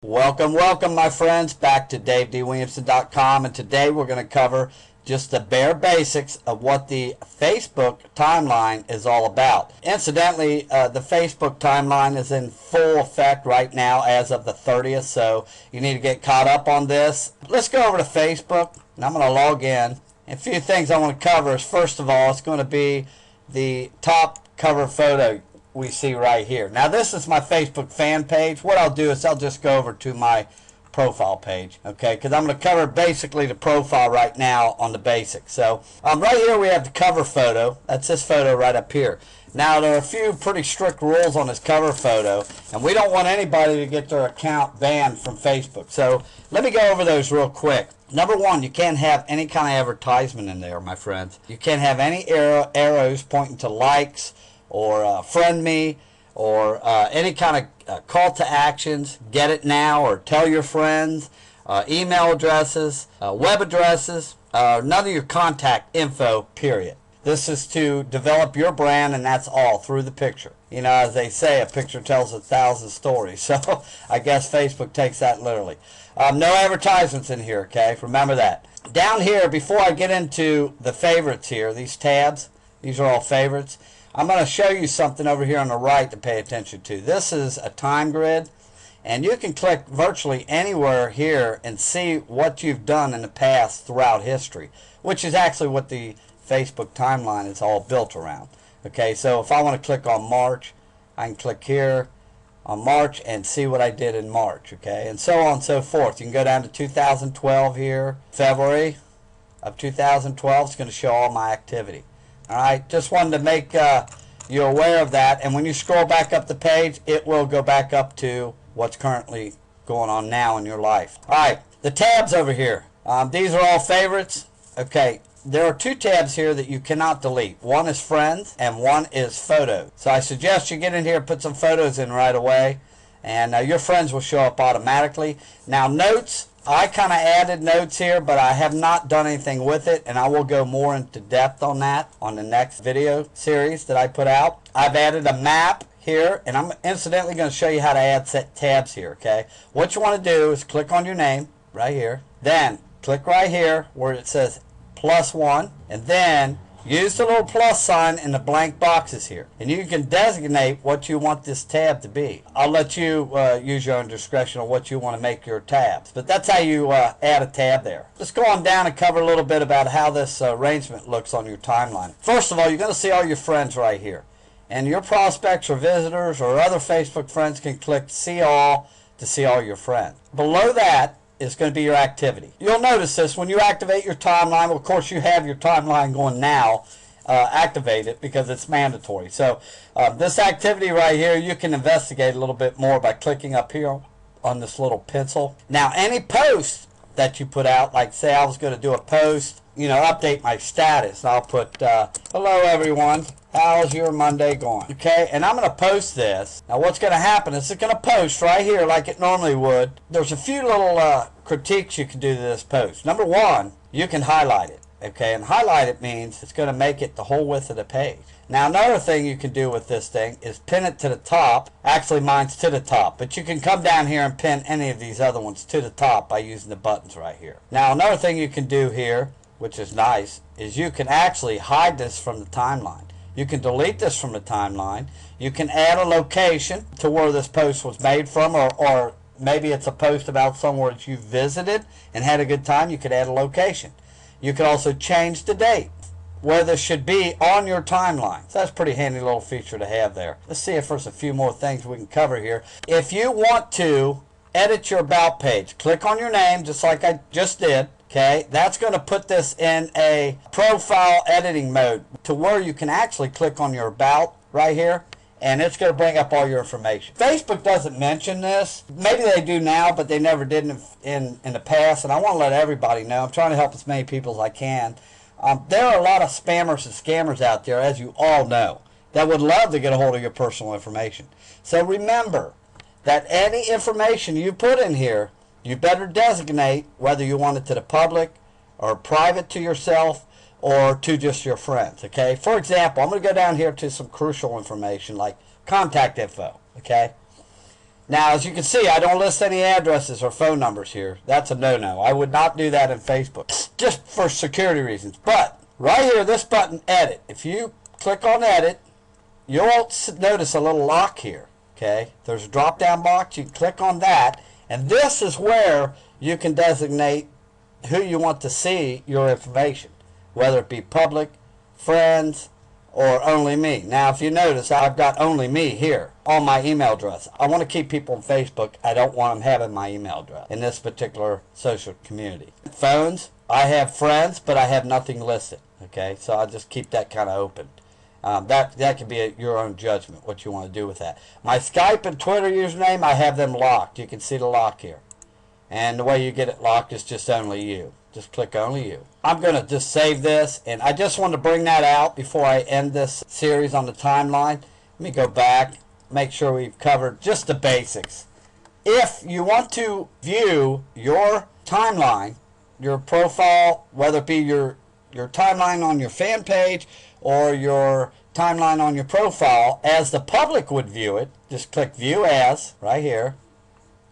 Welcome, welcome, my friends, back to DaveDWilliamson.com, and today we're going to cover just the bare basics of what the Facebook timeline is all about. Incidentally, the Facebook timeline is in full effect right now as of the 30th, so you need to get caught up on this. Let's go over to Facebook, and I'm going to log in. And a few things I want to cover is, first of all, it's going to be the top cover photo we see right here. Now this is my Facebook fan page. What I'll do is I'll just go over to my profile page, okay, because I'm going to cover basically the profile right now on the basics. So right here we have the cover photo. That's this photo right up here. Now there are a few pretty strict rules on this cover photo, and we don't want anybody to get their account banned from Facebook. So let me go over those real quick. Number one, you can't have any kind of advertisement in there, my friends. You can't have any arrows pointing to likes or friend me, or any kind of call to actions, get it now, or tell your friends, email addresses, web addresses, none of your contact info, period. This is to develop your brand, and that's all through the picture. You know, as they say, a picture tells 1,000 stories. So I guess Facebook takes that literally. No advertisements in here, okay? Remember that. Down here, before I get into the favorites here, these tabs, these are all favorites. I'm going to show you something over here on the right to pay attention to. This is a time grid, and you can click virtually anywhere here and see what you've done in the past throughout history, which is actually what the Facebook timeline is all built around. Okay, so if I want to click on March, I can click here on March and see what I did in March, okay, and so on and so forth. You can go down to 2012 here, February of 2012. It's going to show all my activity. Alright, just wanted to make you aware of that, and when you scroll back up the page, it will go back up to what's currently going on now in your life. Alright, the tabs over here. These are all favorites. Okay, there are two tabs here that you cannot delete. One is friends, and one is photos. So I suggest you get in here and put some photos in right away, and your friends will show up automatically. Now notes, I kind of added notes here, but I have not done anything with it, and I will go more into depth on that on the next video series that I put out. I've added a map here, and I'm incidentally going to show you how to add set tabs here, okay? What you want to do is click on your name right here, then click right here where it says +1, and then use the little plus sign in the blank boxes here, and you can designate what you want this tab to be. I'll let you use your own discretion on what you want to make your tabs, but that's how you add a tab there. Let's go on down and cover a little bit about how this arrangement looks on your timeline. First of all, you're going to see all your friends right here, and your prospects or visitors or other Facebook friends can click see all to see all your friends. Below that is going to be your activity. You'll notice this when you activate your timeline. Well, of course, you have your timeline going now. Activate it because it's mandatory. So this activity right here, you can investigate a little bit more by clicking up here on this little pencil. Now, any post that you put out, like say I was going to do a post, you know, update my status. I'll put, hello everyone, how's your Monday going? Okay, and I'm going to post this. Now what's going to happen is it's going to post right here like it normally would. There's a few little critiques you can do to this post. Number one, you can highlight it. Okay, and highlight it means it's going to make it the whole width of the page. Now another thing you can do with this thing is pin it to the top. Actually mine's to the top, but you can come down here and pin any of these other ones to the top by using the buttons right here. Now another thing you can do here, which is nice, is you can actually hide this from the timeline. You can delete this from the timeline. You can add a location to where this post was made from, or maybe it's a post about somewhere that you visited and had a good time. You could add a location. You could also change the date where this should be on your timeline. So that's a pretty handy little feature to have there. Let's see if there's a few more things we can cover here. If you want to edit your about page, click on your name just like I just did. Okay, that's going to put this in a profile editing mode to where you can actually click on your about right here, and it's going to bring up all your information. Facebook doesn't mention this. Maybe they do now, but they never did in the past, and I want to let everybody know. I'm trying to help as many people as I can. There are a lot of spammers and scammers out there, as you all know, that would love to get a hold of your personal information. So remember that any information you put in here, you better designate whether you want it to the public or private to yourself or to just your friends, okay? For example, I'm going to go down here to some crucial information like contact info, okay? Now, as you can see, I don't list any addresses or phone numbers here. That's a no-no. I would not do that in Facebook, just for security reasons. But right here, this button, Edit. If you click on Edit, you'll notice a little lock here. Okay, there's a drop-down box. You click on that, and this is where you can designate who you want to see your information, whether it be public, friends, or only me. Now, if you notice, I've got only me here on my email address. I want to keep people on Facebook. I don't want them having my email address in this particular social community. Phones, I have friends, but I have nothing listed. Okay, so I'll just keep that kind of open. That can be your own judgment, what you want to do with that. My Skype and Twitter username, I have them locked. You can see the lock here. And the way you get it locked is just only you. Just click only you. I'm going to just save this, and I just want to bring that out before I end this series on the timeline. Let me go back, make sure we've covered just the basics. If you want to view your timeline, your profile, whether it be your timeline on your fan page or your timeline on your profile as the public would view it, just click View As right here.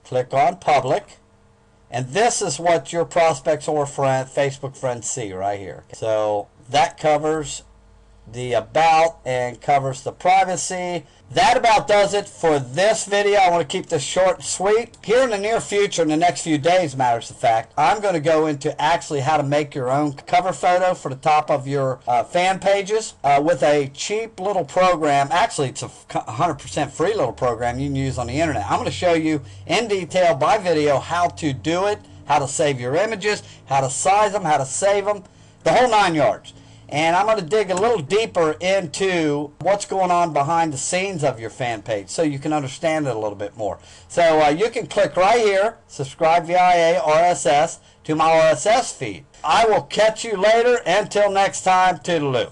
Click on Public. And this is what your prospects or Facebook friends see right here. So that covers the about and covers the privacy. That about does it for this video. I want to keep this short and sweet. Here in the near future, in the next few days, matters of fact, I'm going to go into actually how to make your own cover photo for the top of your fan pages with a cheap little program. Actually, it's a 100% free little program you can use on the internet. I'm going to show you in detail by video how to do it, how to save your images, how to size them, how to save them, the whole 9 yards. And I'm going to dig a little deeper into what's going on behind the scenes of your fan page so you can understand it a little bit more. So you can click right here, subscribe via RSS to my RSS feed. I will catch you later. Until next time, toodaloo.